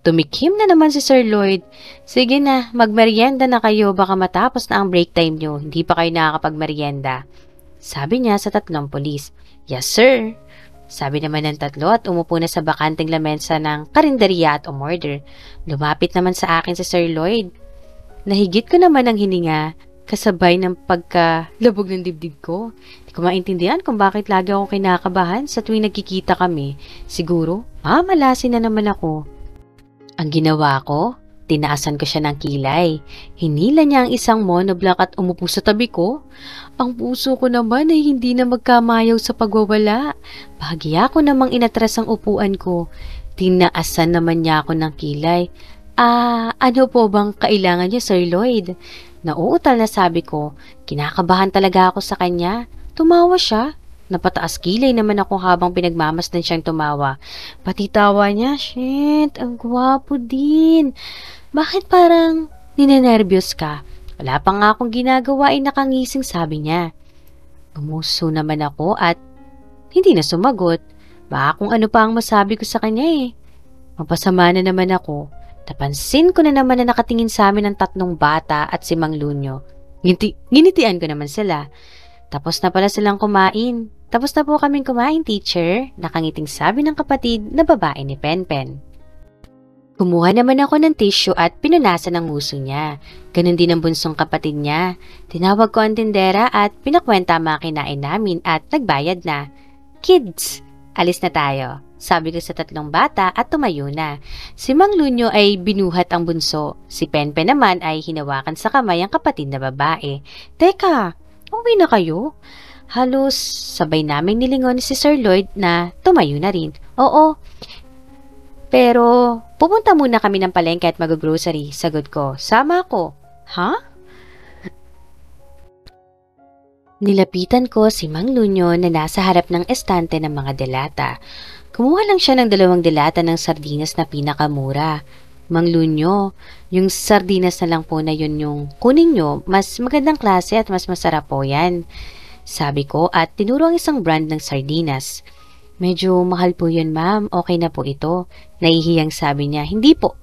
Tumikim na naman si Sir Lloyd. Sige na, magmerienda na kayo, baka matapos na ang break time nyo. Hindi pa kayo nakakapagmerienda. Sabi niya sa tatlong pulis. Yes, sir. Sabi naman ng tatlo at umupo na sa bakanting lamesa ng karinderya at umorder. Lumapit naman sa akin si Sir Lloyd. Nahigit ko naman ang hininga, kasabay ng pagkalabog ng dibdib ko. Hindi ko maintindihan kung bakit lagi ako kinakabahan sa tuwing nagkikita kami. Siguro, malasin na naman ako. Ang ginawa ko, tinaasan ko siya ng kilay. Hinila niya ang isang monoblock at umupo sa tabi ko. Ang puso ko naman ay hindi na magkamayaw sa pagwawala. Bahagya ko namang inatras ang upuan ko. Tinaasan naman niya ako ng kilay. Ano po bang kailangan niya, Sir Lloyd? Nauutal na sabi ko. Kinakabahan talaga ako sa kanya. Tumawa siya. Napataas kilay naman ako habang pinagmamasdan siyang tumawa. Pati tawa niya, shit, ang gwapo din. Bakit parang ninenervyos ka? Wala pa nga akong ginagawa ay nakangising, sabi niya. Gumuso naman ako at hindi na sumagot. Baka kung ano pa ang masabi ko sa kanya eh. Mapasama na naman ako. Napansin ko na naman na nakatingin sa amin ang tatlong bata at si Mang Lunyo. Ginitian ko naman sila. Tapos na pala silang kumain. Tapos na po kaming kumain, teacher. Nakangiting sabi ng kapatid na babae ni Penpen. Kumuha naman ako ng tissue at pinunasan ang nguso niya. Ganon din ang bunsong kapatid niya. Tinawag ko ang tindera at pinakwenta ang mga kinain namin at nagbayad na. Kids, alis na tayo. Sabi ko sa tatlong bata at tumayo na. Si Mang Lunyo ay binuhat ang bunso. Si Penpen naman ay hinawakan sa kamay ang kapatid na babae. Teka, uwi na kayo? Halos sabay naming nilingon si Sir Lloyd na tumayo na rin. Oo, pero pupunta muna kami ng palengke at mag-grocery. Sagot ko, sama ako. Ha? Nilapitan ko si Mang Lunyo na nasa harap ng estante ng mga delata. Kumuha lang siya ng 2 delata ng sardinas na pinakamura. Mang Lunyo, yung sardinas na lang po na yun yung kunin nyo, mas magandang klase at mas masarap po yan. Sabi ko at tinuro ang isang brand ng sardinas. Medyo mahal po yun, ma'am. Okay na po ito. Nahihiyang sabi niya, hindi po.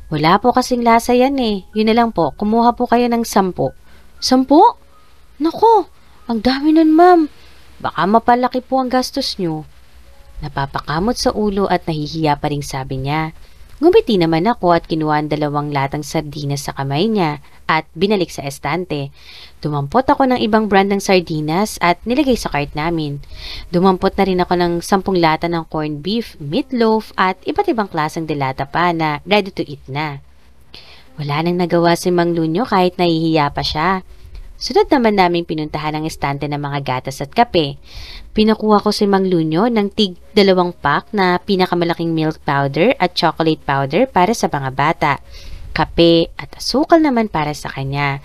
Wala po kasing lasa yan eh. Yun na lang po, kumuha po kayo ng 10. 10? Nako, ang dami nun, ma'am. Baka mapalaki po ang gastos nyo. Napapakamot sa ulo at nahihiya pa rin sabi niya. Ngumiti naman ako at kinuha ang 2 latang sardinas sa kamay niya at binalik sa estante. Dumampot ako ng ibang brand ng sardinas at nilagay sa cart namin. Dumampot na rin ako ng 10 lata ng corned beef, meatloaf at iba't ibang klaseng delata pa na ready to eat na. Wala nang nagawa si Mang Lunyo kahit nahihiya pa siya. Sunod naman naming pinuntahan ang estante ng mga gatas at kape. Pinakuha ko si Mang Lunyo ng tig 2 pack na pinakamalaking milk powder at chocolate powder para sa mga bata. Kape at asukal naman para sa kanya.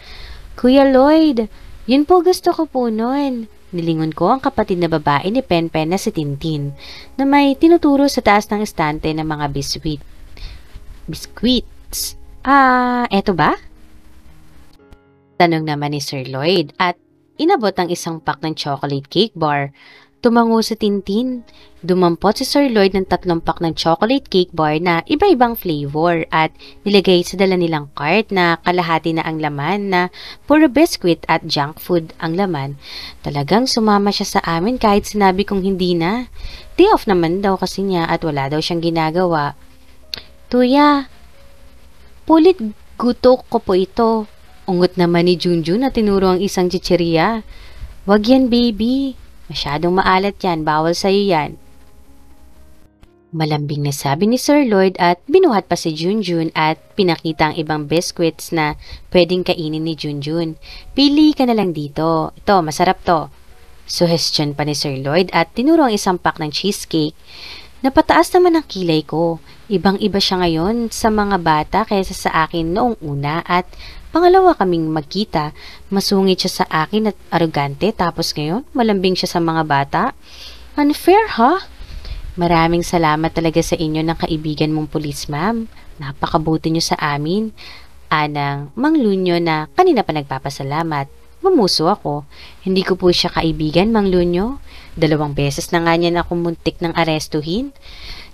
Kuya Lloyd, yun po gusto ko po nun. Nilingon ko ang kapatid na babae ni Penpen na si Tintin na may tinuturo sa taas ng estante ng mga biscuits. Eto ba? Tanong naman ni Sir Lloyd at inabot ang isang pack ng chocolate cake bar. Tumango si Tintin. Dumampot si Sir Lloyd ng 3 pack ng chocolate cake bar na iba-ibang flavor at nilagay sa dala nilang cart na kalahati na ang laman na puro biscuit at junk food ang laman. Talagang sumama siya sa amin kahit sinabi kong hindi na. Day off naman daw kasi niya at wala daw siyang ginagawa. Tuya, pulit gutok ko po ito. Ungot naman ni Junjun na tinuro ang isang chichirya. Wag yan, baby. Masyadong maalat yan. Bawal sa'yo yan. Malambing na sabi ni Sir Lloyd at binuhat pa si Junjun at pinakita ang ibang biscuits na pwedeng kainin ni Junjun. Pili ka na lang dito. Ito, masarap to. Suggestion pa ni Sir Lloyd at tinuro ang isang pack ng cheesecake. Napataas naman ang kilay ko. Ibang-iba siya ngayon sa mga bata kaysa sa akin noong una at pangalawa kaming magkita. Masungit siya sa akin at arugante tapos ngayon malambing siya sa mga bata. Unfair, ha? Maraming salamat talaga sa inyo ng kaibigan mong pulis, ma'am. Napakabuti niyo sa amin. Anang Mang Lunyo na kanina pa nagpapasalamat. Mamuso ako. Hindi ko po siya kaibigan, Mang Lunyo. 2 beses na nga niyan ako muntik ng arestuhin.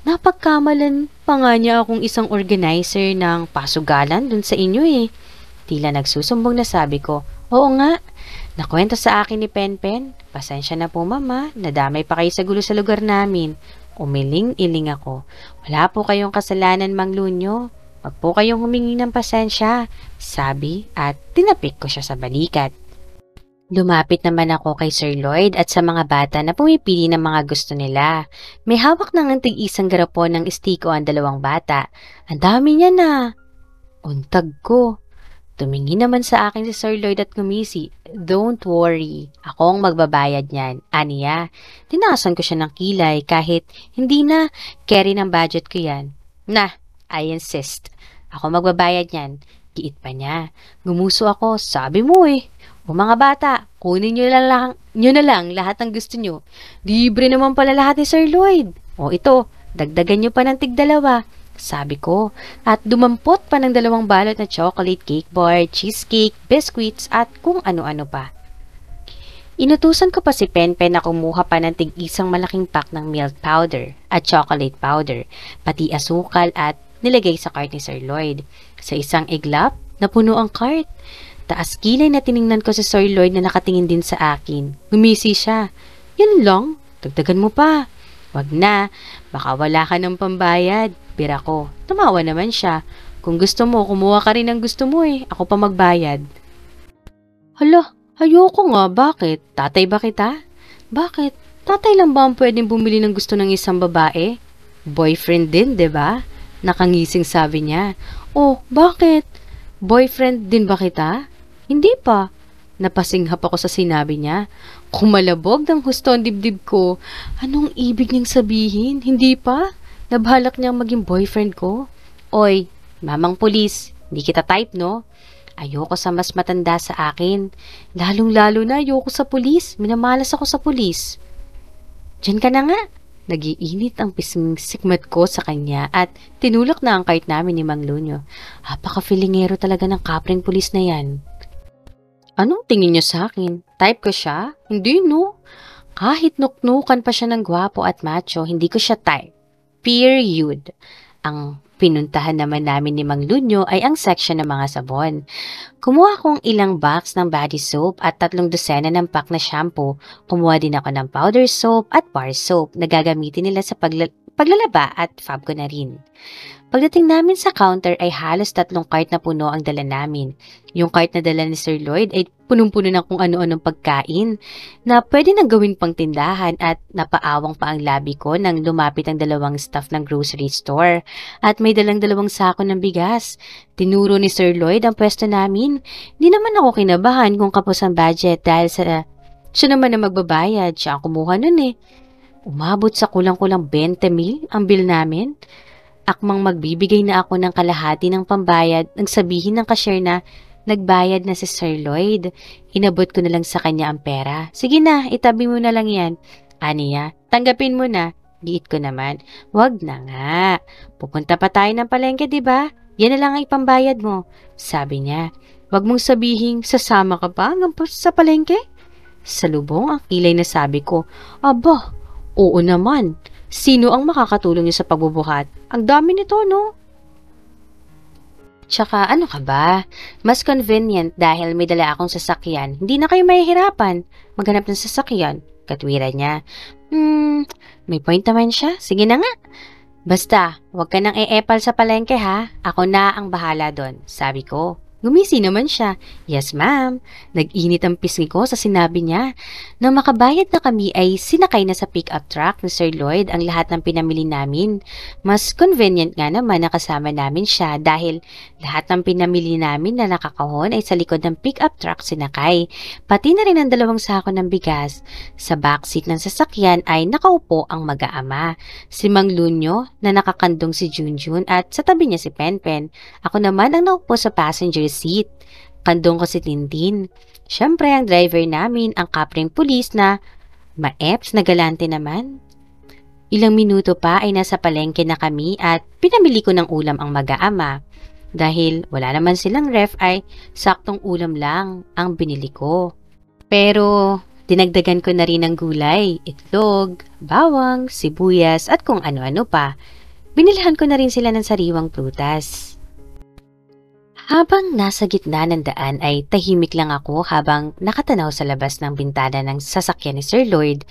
Napagkamalan pa nga niya akong isang organizer ng pasugalan dun sa inyo eh. Tila nagsusumbong na sabi ko, oo nga, nakwento sa akin ni Penpen. Pasensya na po mama, nadamay pa kayo sa gulo sa lugar namin. Umiling-iling ako. Wala po kayong kasalanan, Mang Lunyo. Wag po kayong humingi ng pasensya, sabi at tinapik ko siya sa balikat. Lumapit naman ako kay Sir Lloyd at sa mga bata na pumipili ng mga gusto nila. May hawak ng isang garapon ng estiko ang dalawang bata. Ang dami niya na. Untag ko. Tumingin naman sa akin si Sir Lloyd at ngumisi. Don't worry, ako ang magbabayad niyan. Aniya, tinasan ko siya ng kilay kahit hindi na carry ng budget ko yan. Na, I insist. Ako magbabayad niyan. Kiit pa niya. Gumuso ako, sabi mo eh. O mga bata, kunin nyo na lang lahat ng gusto nyo. Libre naman pala lahat ni Sir Lloyd. O ito, dagdagan nyo pa ng tig-2. Sabi ko, at dumampot pa ng 2 balot na chocolate cake bar, cheesecake, biscuits at kung ano-ano pa. Inutusan ko pa si Penpen na kumuha pa ng tig-isang malaking pack ng milk powder at chocolate powder, pati asukal at nilagay sa cart ni Sir Lloyd. Sa isang iglap, napuno ang cart. Taas kilay na tiningnan ko si Sir Lloyd na nakatingin din sa akin. Gumisi siya. Yan lang, dagdagan mo pa. Wag na, baka wala ka ng pambayad. Bira ko. Tumawa naman siya. Kung gusto mo, kumuha ka rin ng gusto mo eh. Ako pa magbayad. Hala, ayoko nga. Bakit? Tatay ba kita? Bakit? Tatay lang ba ang pwedeng bumili ng gusto ng isang babae? Boyfriend din, 'di ba? Nakangising sabi niya. Oh, bakit? Boyfriend din ba kita? Hindi pa. Napasinghap ako sa sinabi niya. Kumalabog ng husto ang dibdib ko. Anong ibig niyang sabihin? Hindi pa? Nabalak niyang maging boyfriend ko? Oy, mamang pulis, hindi kita type, no? Ayoko sa mas matanda sa akin. Lalong-lalo na ayoko sa pulis. Minamalas ako sa pulis. Diyan ka na nga. Nagiinit ang pising sikmat ko sa kanya at tinulak na ang kahit namin ni Mang Lunyo. Apaka-filingero talaga ng kapring pulis na yan. Anong tingin niyo sa akin? Type ko siya? Hindi, no? Kahit nuknukan pa siya ng gwapo at macho, hindi ko siya type. Period. Ang pinuntahan naman namin ni Mang Lunyo ay ang section ng mga sabon. Kumuha akong ilang box ng body soap at 3 dosena ng pack na shampoo. Kumuha din ako ng powder soap at bar soap na gagamitin nila sa paglalaba at fab ko na rin. Pagdating namin sa counter ay halos 3 cart na puno ang dala namin. Yung cart na dala ni Sir Lloyd ay punong-puno ng kung ano-anong pagkain na pwede nang gawin pang tindahan at napaawang pa ang labi ko nang lumapit ang 2 staff ng grocery store at may dalang 2 sako ng bigas. Tinuro ni Sir Lloyd ang pwesto namin. Hindi naman ako kinabahan kung kapos ang budget dahil siya naman na magbabayad. Siya ang kumuha nun eh. Umabot sa kulang-kulang 20,000 ang bill namin. Akmang magbibigay na ako ng kalahati ng pambayad nang sabihin ng cashier na nagbayad na si Sir Lloyd. Inabot ko na lang sa kanya ang pera. Sige na, itabi mo na lang yan. Aniya, tanggapin mo na. Giit ko naman. Wag na nga. Pupunta pa tayo ng palengke, diba? Yan na lang ay pambayad mo. Sabi niya, wag mong sabihin sasama ka pa hanggang sa palengke? Salubong ang kilay na sabi ko, aba, oo naman. Sino ang makakatulong niyo sa pagbubuhat? Ang dami nito, no? Tsaka, ano ka ba? Mas convenient dahil may dala akong sasakyan. Hindi na kayo mahihirapan maghanap ng sasakyan. Katwiran niya. May point naman siya. Sige na nga. Basta, huwag ka nang e-epal sa palengke ha. Ako na ang bahala doon. Sabi ko. Gumisi naman siya. Yes, ma'am. Nag-init ang pisngi ko sa sinabi niya. Nang makabayad na kami ay sinakay na sa pick-up truck ni Sir Lloyd ang lahat ng pinamili namin. Mas convenient nga naman na kasama namin siya dahil lahat ng pinamili namin na nakakahon ay sa likod ng pick-up truck sinakay. Pati na rin ang 2 sako ng bigas. Sa backseat ng sasakyan ay nakaupo ang mag-aama. Si Mang Lunyo na nakakandong si Junjun at sa tabi niya si Penpen. Ako naman ang naupo sa passenger seat. Kandong ko si Tintin. Siyempre, ang driver namin, ang kapring pulis na ma-eps na galante naman. Ilang minuto pa ay nasa palengke na kami at pinamili ko ng ulam ang mag-aama. Dahil wala naman silang ref ay saktong ulam lang ang binili ko. Pero Dinagdagan ko na rin ng gulay, itlog, bawang, sibuyas at kung ano-ano pa. Binilhan ko na rin sila ng sariwang prutas. Habang nasa gitna ng daan ay tahimik lang ako habang nakatanaw sa labas ng bintana ng sasakyan ni Sir Lloyd.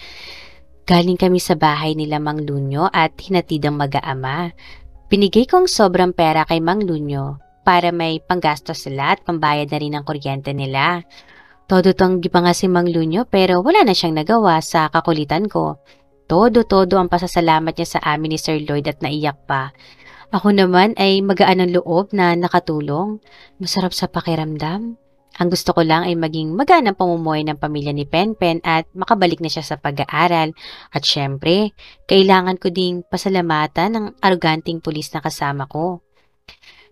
Galing kami sa bahay nila Mang Lunyo at hinatid ang mag-aama. Binigay kong sobrang pera kay Mang Lunyo para may panggastos sila at pambayad na rin ng kuryente nila. Todo-tonggi pa nga si Mang Lunyo pero wala na siyang nagawa sa kakulitan ko. Todo-todo ang pasasalamat niya sa amin ni Sir Lloyd at naiyak pa. Ako naman ay magaan ang loob na nakatulong. Masarap sa pakiramdam. Ang gusto ko lang ay maging magaan ang pamumuhay ng pamilya ni Penpen at makabalik na siya sa pag-aaral. At syempre, kailangan ko ding pasalamatan ng aroganting pulis na kasama ko.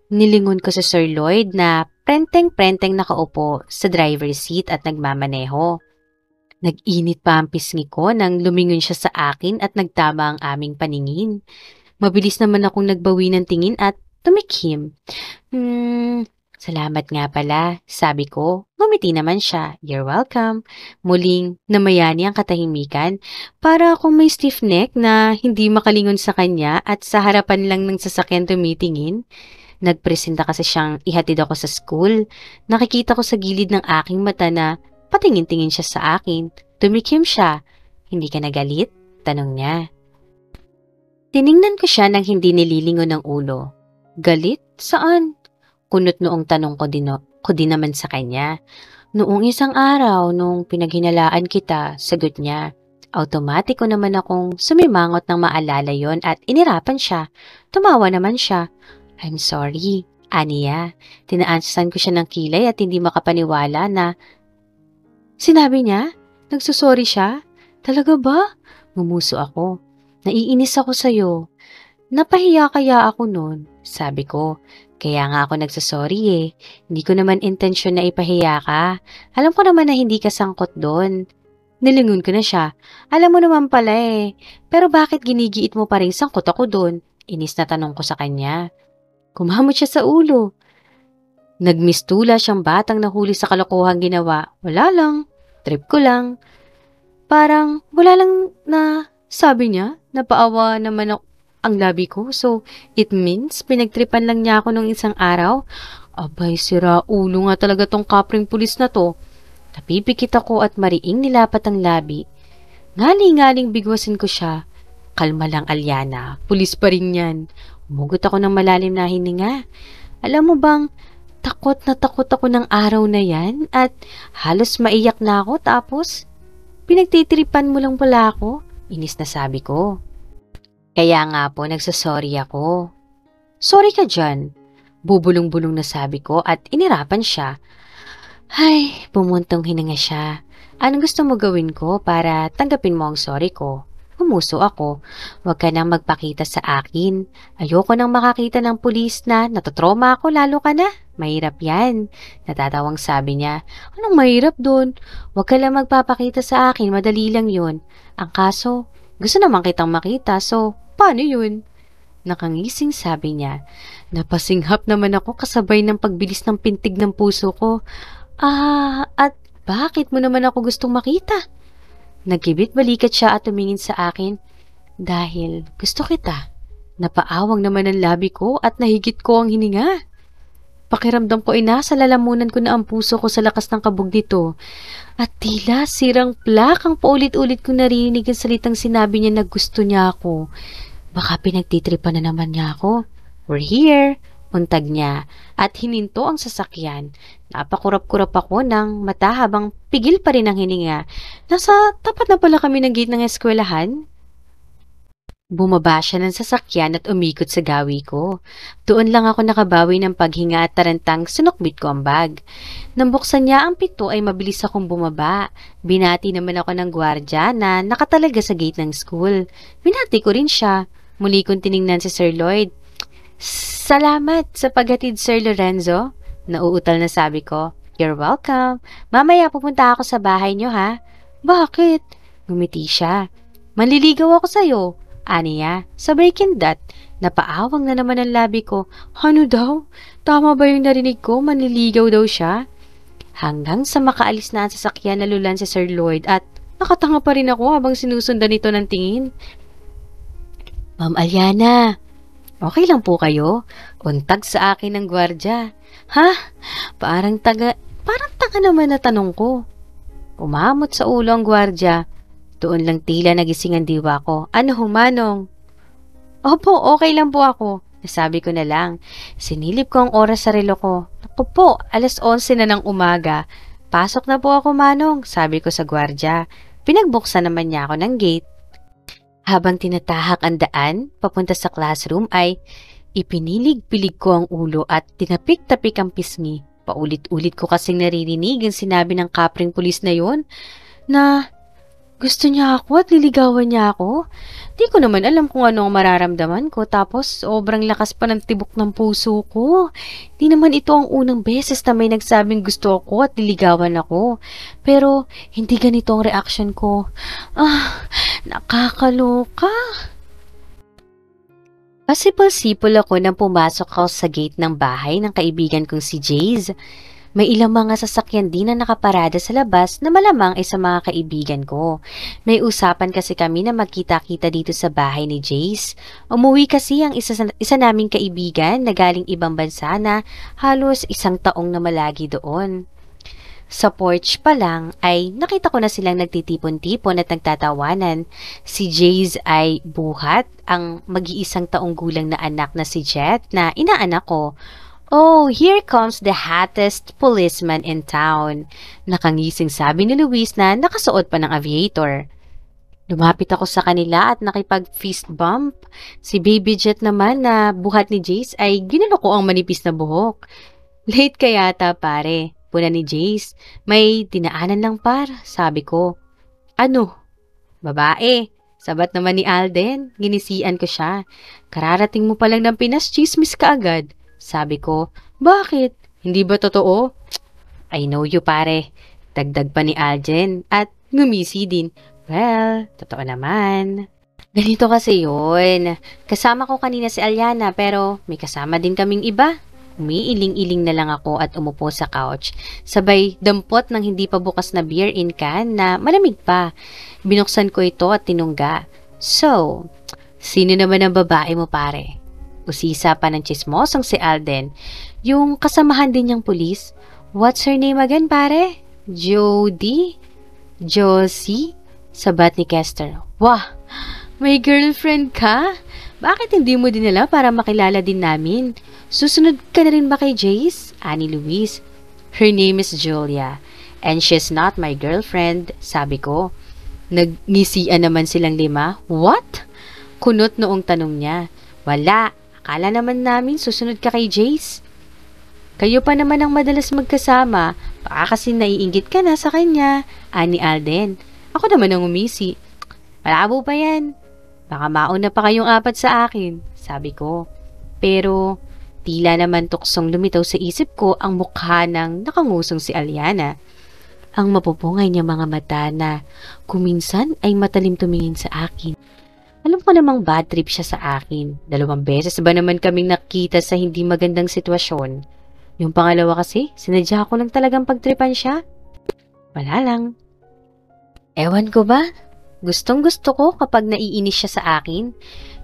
Nilingon ko sa Sir Lloyd na prenteng-prenteng nakaupo sa driver's seat at nagmamaneho. Nag-init pa ang pisngi ko nang lumingon siya sa akin at nagtama ang aming paningin. Mabilis naman akong nagbawi ng tingin at tumikhim. Salamat nga pala, sabi ko. Ngumiti naman siya. You're welcome. Muling namayani ang katahimikan para akong may stiff neck na hindi makalingon sa kanya at sa harapan lang ng sasakyan tumitingin. Nagpresenta kasi siyang ihatid ako sa school. Nakikita ko sa gilid ng aking mata na patingin-tingin siya sa akin. Tumikhim siya. Hindi ka nagalit? Tanong niya. Tiningnan ko siya nang hindi nililingon ng ulo. Galit? Saan? Kunot noong tanong ko din naman sa kanya. Noong isang araw, nung pinaghinalaan kita, sagot niya. Automatiko naman akong sumimangot ng maalala yon at inirapan siya. Tumawa naman siya. I'm sorry, aniya. Tinaansan ko siya ng kilay at hindi makapaniwala na sinabi niya, nagsusorry siya. Talaga ba? Ngumuso ako. Naiinis ako sa'yo. Napahiya kaya ako nun, sabi ko. Kaya nga ako nagsasorry eh. Hindi ko naman intensyon na ipahiya ka. Alam ko naman na hindi ka sangkot doon. Nilingon ko na siya. Alam mo naman pala eh. Pero bakit ginigiit mo pa rin sangkot ako doon? Inis na tanong ko sa kanya. Kumamot siya sa ulo. Nagmistula siyang batang nahuli sa kalokohang ginawa. Wala lang. Trip ko lang. Parang wala lang na sabi niya. Napaawa naman ang labi ko. So, it means pinagtripan lang niya ako nung isang araw. Abay, sira ulo nga talaga tong kapring pulis na to. Napipikit ako at mariing nilapat ang labi. Ngali-ngaling bigwasin ko siya. Kalma lang, Alyana. Pulis pa rin yan. Umugot ako ng malalim na hininga. Alam mo bang, takot na takot ako ng araw na yan at halos maiyak na ako tapos pinagtitripan mo lang pala ako. Inis na sabi ko. Kaya nga po, nagsasorry ako. Sorry ka dyan. Bubulong-bulong na sabi ko at inirapan siya. Ay, pumuntong hininga siya. Anong gusto mo gawin ko para tanggapin mo ang sorry ko? Humuso ako. Huwag ka nang magpakita sa akin. Ayoko nang makakita ng pulis na natotroma ako, lalo ka na. Mahirap yan. Natatawang sabi niya. Anong mahirap doon? Huwag ka lang magpapakita sa akin, madali lang yun. Ang kaso, gusto naman kitang makita, so paano yun? Nakangising sabi niya. Napasinghap naman ako kasabay ng pagbilis ng pintig ng puso ko. At bakit mo naman ako gustong makita? Nagkibit balikat siya at tumingin sa akin. Dahil gusto kita. Napaawang naman ang labi ko at nahigit ko ang hininga. Pakiramdam ko ay nasa lalamunan ko na ang puso ko sa lakas ng kabog nito. At tila sirang plak ang paulit-ulit kong narinig ang salitang sinabi niya na gusto niya ako. Baka pinagtitripan na naman niya ako. We're here, untag niya. At hininto ang sasakyan. Napakurap-kurap ako ng mata habang pigil pa rin ang hininga. Nasa tapat na pala kami ng gate ng eskwelahan. Bumaba siya ng sasakyan at umikot sa gawi ko. Doon lang ako nakabawi ng paghinga at tarantang sinukbit ko ang bag. Nang buksan niya ang pito ay mabilis akong bumaba. Binati naman ako ng gwardya na nakatalaga sa gate ng school. Binati ko rin siya. Muli kong tiningnan si Sir Lloyd. Salamat sa paghatid, Sir Lorenzo. Nauutal na sabi ko. You're welcome. Mamaya pupunta ako sa bahay niyo ha. Bakit? Ngumiti siya. Manliligaw ako sa'yo. Aniya, sabay kindat. Napaawang na naman ang labi ko. Ano daw? Tama ba yung narinig ko? Manliligaw daw siya? Hanggang sa makaalis na ang sasakyan na lulan si Sir Lloyd at Nakatanga pa rin ako habang sinusundan ito ng tingin. Ma'am Aliana, okay lang po kayo? Untag sa akin ng gwardya. Ha? Parang taga naman na tanong ko. Umamot sa ulo ang gwardya. Doon lang tila nagising ang diwa ko. Ano humanong? Opo, okay lang po ako. Nasabi ko na lang. Sinilip ko ang oras sa relo ko. Naku po, 11:11 na ng umaga. Pasok na po ako, Manong, sabi ko sa gwardya. Pinagbuksan naman niya ako ng gate. Habang tinatahak ang daan, papunta sa classroom ay ipinilig-pilig ko ang ulo at tinapik-tapik ang pisngi. Paulit-ulit ko kasing naririnig ang sinabi ng kapring pulis na yon na gusto niya ako at liligawan niya ako. Di ko naman alam kung ano ang mararamdaman ko tapos sobrang lakas pa ng tibok ng puso ko. Di naman ito ang unang beses na may nagsabing gusto ako at liligawan ako. Pero hindi ganito ang reaction ko. Nakakaloka. Pasipol-sipol ako nang pumasok ako sa gate ng bahay ng kaibigan kong si Jace. May ilang mga sasakyan din na nakaparada sa labas na malamang ay sa mga kaibigan ko. May usapan kasi kami na magkita-kita dito sa bahay ni Jace. Umuwi kasi ang isa naming kaibigan na galing ibang bansa na halos 1 taong na malagi doon. Sa porch pa lang ay nakita ko na silang nagtitipon-tipon at nagtatawanan. Si Jace ay buhat ang mag-iisang taong gulang na anak na si Jet na inaanak ko. Oh, here comes the hottest policeman in town. Nakangising sabi ni Luis na nakasuot pa ng aviator. Lumapit ako sa kanila at nakipag-fist bump. Si Baby Jet naman na buhat ni Jace ay ginulo ko ang manipis na buhok. Late ka yata pare. Puna ni Jace, may dinaanan lang par, sabi ko. Ano? Babae. Sabat naman ni Alden, ginisian ko siya. Kararating mo pa lang ng Pinas, chismis ka agad. Sabi ko, bakit? Hindi ba totoo? I know you pare. Dagdag pa ni Alden at ngumisi din. Well, totoo naman. Ganito kasi yun. Kasama ko kanina si Aliana pero may kasama din kaming iba. Umiiling-iling na lang ako at umupo sa couch. Sabay dampot ng hindi pa bukas na beer in can na malamig pa. Binuksan ko ito at tinungga. So, sino naman ang babae mo pare? Usisa pa ng chismosong si Alden. Yung kasamahan din niyang pulis. What's her name again pare? Jody? Josie? Sabat ni Kester. Wah, may girlfriend ka? Bakit hindi mo dinala para makilala din namin? Susunod ka na rin ba kay Jace? Ani Luis. Her name is Julia. And she's not my girlfriend, sabi ko. Nagngisian naman silang 5. What? Kunot noong tanong niya. Wala. Akala naman namin susunod ka kay Jace. Kayo pa naman ang madalas magkasama. Baka kasi naiinggit ka na sa kanya. Ani Alden. Ako naman ang umisi. Malabo pa yan. Baka mauna pa kayong 4 sa akin, sabi ko. Pero tila naman tuksong lumitaw sa isip ko ang mukha ng nakangusong si Aliana. Ang mapupungay niya mga mata na kuminsan ay matalim tumingin sa akin. Alam ko namang bad trip siya sa akin. 2 beses ba naman kaming nakita sa hindi magandang sitwasyon. Yung pangalawa kasi, sinadya ko lang talagang pagtripan siya. Wala lang. Ewan ko ba? Gustong gusto ko kapag naiinis siya sa akin.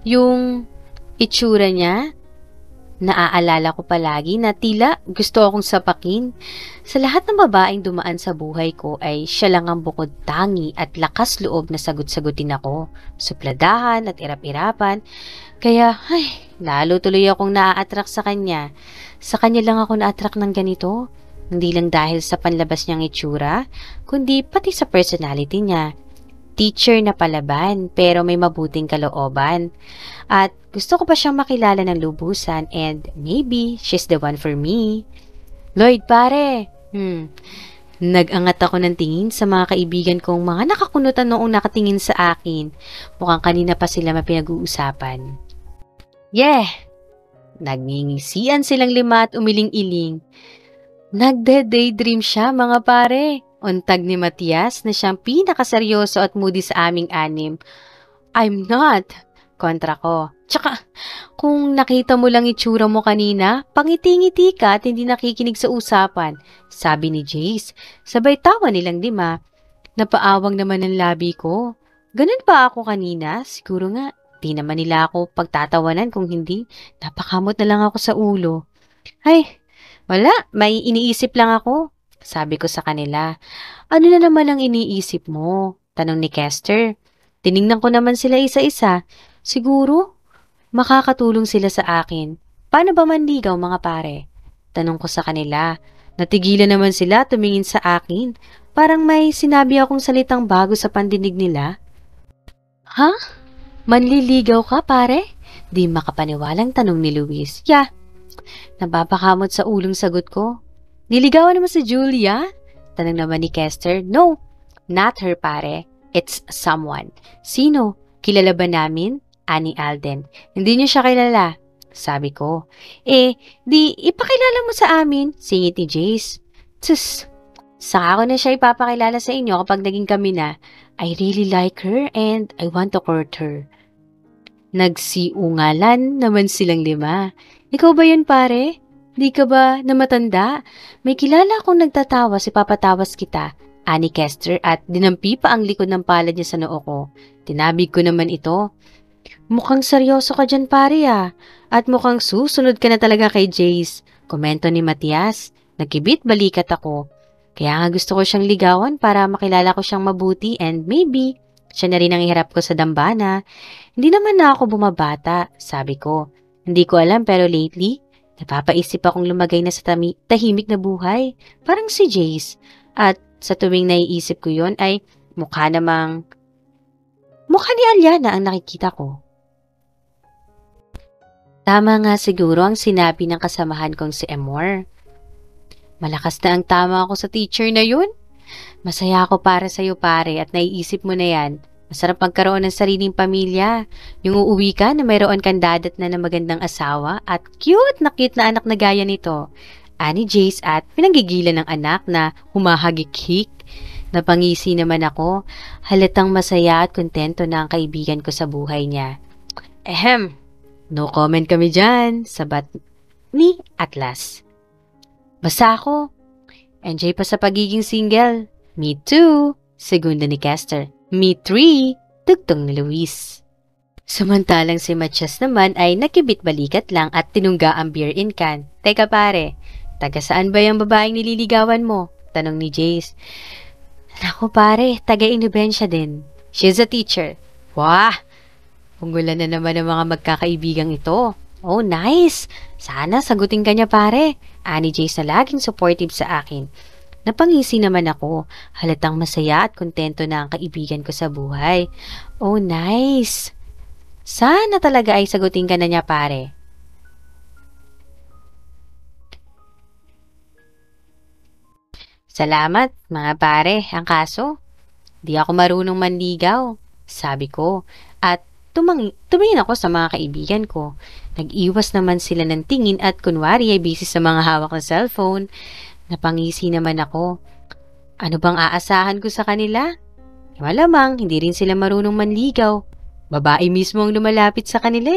Yung itsura niya, naaalala ko palagi na tila gusto akong sapakin. Sa lahat ng babaeng dumaan sa buhay ko ay siya lang ang bukod tangi at lakas loob na sagot-sagutin ako. Supladahan at irap-irapan. Kaya, lalo tuloy akong naa-attract sa kanya. Sa kanya lang ako na-attract ng ganito. Hindi lang dahil sa panlabas niyang itsura, kundi pati sa personality niya. Teacher na palaban pero may mabuting kalooban. At gusto ko pa siyang makilala ng lubusan and maybe she's the one for me. Lloyd pare, nag-angat ako ng tingin sa mga kaibigan kong mga nakakunutan noong nakatingin sa akin. Mukhang kanina pa sila mapinag-uusapan. Yeah! Nagngingisian silang 5 at umiling-iling. Nagde-daydream siya mga pare. Untag ni Matias na siyang pinakaseryoso at moody sa aming 6. I'm not. Kontra ko. Tsaka, kung nakita mo lang itsura mo kanina, pangiti-ngiti ka at hindi nakikinig sa usapan. Sabi ni Jace. Sabay tawa nilang 5. Napaawang naman ang labi ko. Ganun ba ako kanina? Siguro nga, di naman nila ako pagtatawanan kung hindi. Napakamot na lang ako sa ulo. Ay, wala, may iniisip lang ako. Sabi ko sa kanila. Ano na naman ang iniisip mo? Tanong ni Kester. Tiningnan ko naman sila isa-isa. Siguro, makakatulong sila sa akin. Paano ba manligaw mga pare? Tanong ko sa kanila. Natigilan naman sila tumingin sa akin. Parang may sinabi akong salitang bago sa pandinig nila. Ha? Manliligaw ka pare? Di makapaniwalang tanong ni Luis. Yeah. Nababakamot sa ulong sagot ko. Niligawan naman si Julia? Tanong naman ni Kester. No, not her pare. It's someone. Sino? Kilala ba namin? Ani Alden. Hindi niyo siya kilala. Sabi ko. Di ipakilala mo sa amin. Singit ni Jace. Sus, saka ko na siya ipapakilala sa inyo kapag naging kami na. I really like her and I want to court her. Nagsiungalan naman silang 5. Ikaw ba yun pare? Di ka ba na matanda? May kilala akong nagtatawa si papatawas kita. Ani Kester at dinampi pa ang likod ng palad niya sa noo ko. Tinabig ko naman ito. Mukhang seryoso ka dyan pare At mukhang susunod ka na talaga kay Jace. Komento ni Matias. Nagkibit balikat ako. Kaya nga gusto ko siyang ligawan para makilala ko siyang mabuti and maybe siya na rin ang iharap ko sa dambana. Hindi naman na ako bumabata, sabi ko. Hindi ko alam pero lately, napapaisip akong lumagay na sa tahimik na buhay. Parang si Jace. At sa tuwing naiisip ko yon ay mukha ni Aliana ang nakikita ko. Tama nga siguro ang sinabi ng kasamahan kong si Amor. Malakas na ang tama ako sa teacher na yun. Masaya ako para sa'yo pare at naiisip mo na yan. Masarap magkaroon ng sariling pamilya. Yung uuwi ka na mayroon kang dadat na magandang asawa at cute na anak na gaya nito. Ani Jace at pinanggigilan ng anak na humahagik-hik. Napangisi naman ako. Halatang masaya at kontento na ang kaibigan ko sa buhay niya. No comment kami dyan, sabat ni Atlas. Basta ako. Enjoy pa sa pagiging single. Me too, segunda ni Kester. Me 3, tugtong ni Luis. Samantalang si Matias naman ay nakibit-balikat lang at tinungga ang beer in can. Teka pare, taga saan ba yung babaeng nililigawan mo? Tanong ni Jace. Naku pare, taga Inubensya din. She's a teacher. Wah! Punggulan na naman ang mga magkakaibigang ito. Oh, nice! Sana sagutin ka niya pare. Ani Jace na laging supportive sa akin. Napangisi naman ako. Halatang masaya at kontento na ang kaibigan ko sa buhay. Oh, nice! Sana talaga ay sagutin ka na niya pare. Salamat, mga pare. Ang kaso, di ako marunong manligaw. Sabi ko. At tumingin ako sa mga kaibigan ko. Nag-iwas naman sila ng tingin at kunwari ay busy sa mga hawak na cellphone. Napangisi naman ako. Ano bang aasahan ko sa kanila? Malamang, hindi rin sila marunong manligaw. Babae mismo ang lumalapit sa kanila